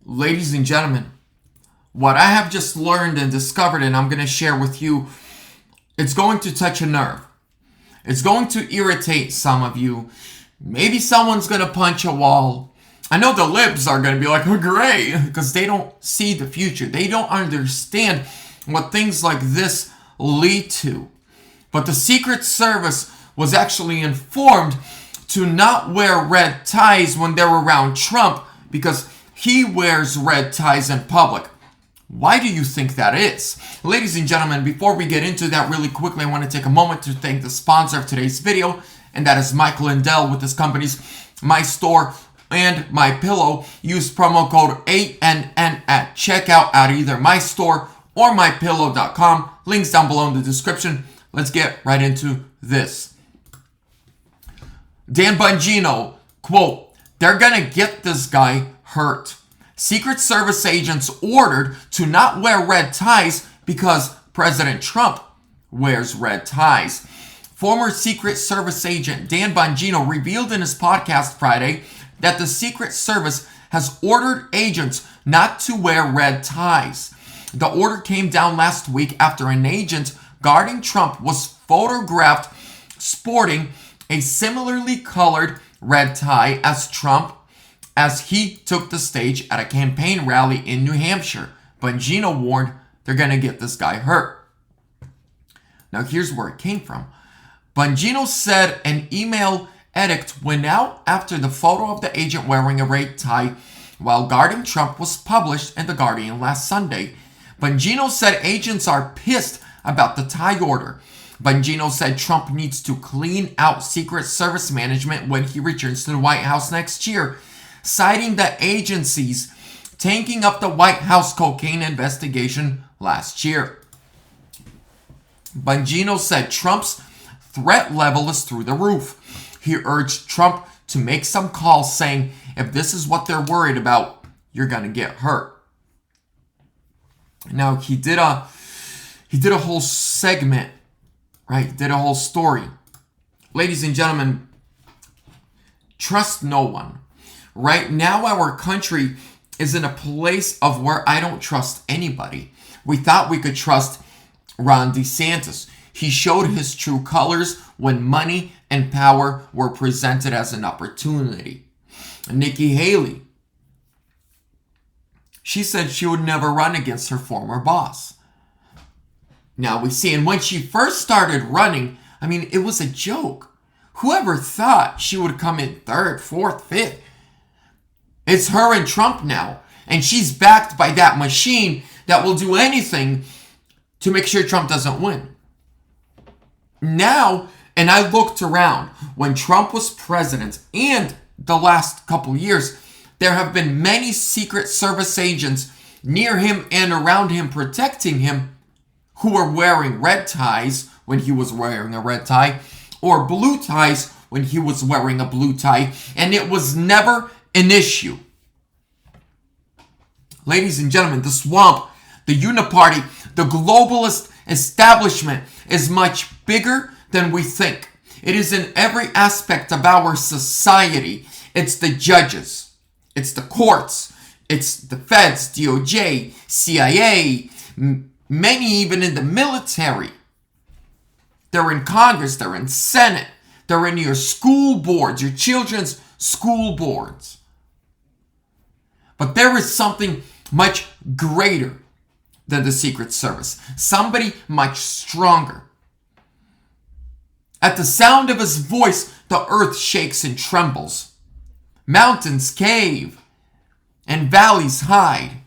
Ladies and gentlemen, what I have just learned and discovered and I'm going to share with you, it's going to touch a nerve. It's going to irritate some of you. Maybe someone's going to punch a wall. I know the libs are going to be like, oh, great, because they don't see the future. They don't understand what things like this lead to. But the Secret Service was actually informed to not wear red ties when they're around Trump because he wears red ties in public. Why do you think that is? Ladies and gentlemen, before we get into that really quickly, I want to take a moment to thank the sponsor of today's video, and that is Michael Lindell with his companies My Store and My Pillow. Use promo code ANN at checkout at either My Store or MyPillow.com. Links down below in the description. Let's get right into this. Dan Bongino, quote, "They're gonna get this guy hurt. Secret Service agents ordered to not wear red ties because President Trump wears red ties." Former Secret Service agent Dan Bongino revealed in his podcast Friday that the Secret Service has ordered agents not to wear red ties. The order came down last week after an agent guarding Trump was photographed sporting a similarly colored red tie as Trump as he took the stage at a campaign rally in New Hampshire. Bongino warned they're going to get this guy hurt. Now here's where it came from. Bongino said an email edict went out after the photo of the agent wearing a red tie while guarding Trump was published in The Guardian last Sunday. Bongino said agents are pissed about the tie order. Bongino said Trump needs to clean out Secret Service management when he returns to the White House next year, citing the agencies tanking up the White House cocaine investigation last year. Bongino said Trump's threat level is through the roof. He urged Trump to make some calls saying, if this is what they're worried about, you're going to get hurt. Now, he did a whole segment, right? He did a whole story. Ladies and gentlemen, trust no one. Right now, our country is in a place of where I don't trust anybody. We thought we could trust Ron DeSantis. He showed his true colors when money and power were presented as an opportunity. Nikki Haley, she said she would never run against her former boss. Now we see, and when she first started running, I mean, it was a joke. Whoever thought she would come in third, fourth, fifth? It's her and Trump now. And she's backed by that machine that will do anything to make sure Trump doesn't win. Now, and I looked around, when Trump was president and the last couple years, there have been many Secret Service agents near him and around him protecting him who were wearing red ties when he was wearing a red tie or blue ties when he was wearing a blue tie, and it was never an issue. Ladies and gentlemen, the swamp, the uniparty, the globalist establishment is much bigger than we think. It is in every aspect of our society. It's the judges, it's the courts, it's the feds, DOJ, CIA, many even in the military. They're in Congress, they're in Senate, they're in your school boards, your children's school boards. But there is something much greater than the Secret Service. Somebody much stronger. At the sound of his voice, the earth shakes and trembles. Mountains cave and valleys hide.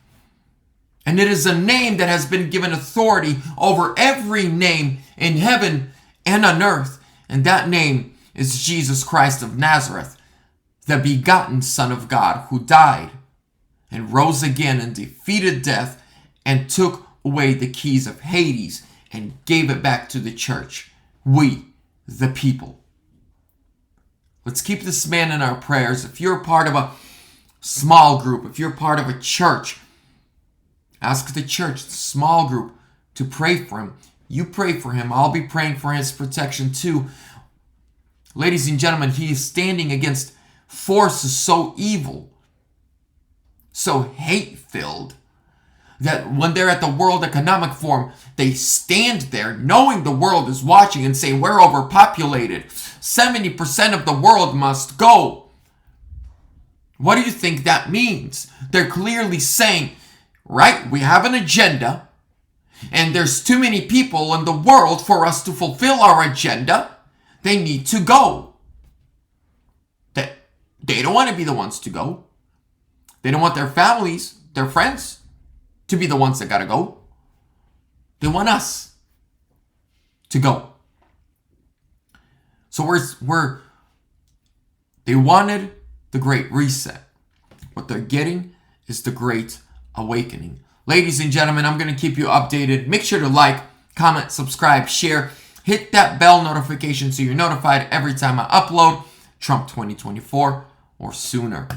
And it is a name that has been given authority over every name in heaven and on earth. And that name is Jesus Christ of Nazareth, the begotten Son of God, who died and rose again and defeated death and took away the keys of Hades and gave it back to the church. We, the people. Let's keep this man in our prayers. If you're part of a small group, if you're part of a church, ask the church, the small group, to pray for him. You pray for him. I'll be praying for his protection too. Ladies and gentlemen, he is standing against forces so evil, so hate-filled that when they're at the World Economic Forum, they stand there knowing the world is watching and say, we're overpopulated. 70% of the world must go. What do you think that means? They're clearly saying, right, we have an agenda, and there's too many people in the world for us to fulfill our agenda. They need to go. They don't want to be the ones to go. They don't want their families, their friends, to be the ones that gotta go. They want us to go. So they wanted the Great Reset. What they're getting is the Great Awakening. Ladies and gentlemen, I'm going to keep you updated. Make sure to like, comment, subscribe, share. Hit that bell notification so you're notified every time I upload Trump 2024 or sooner.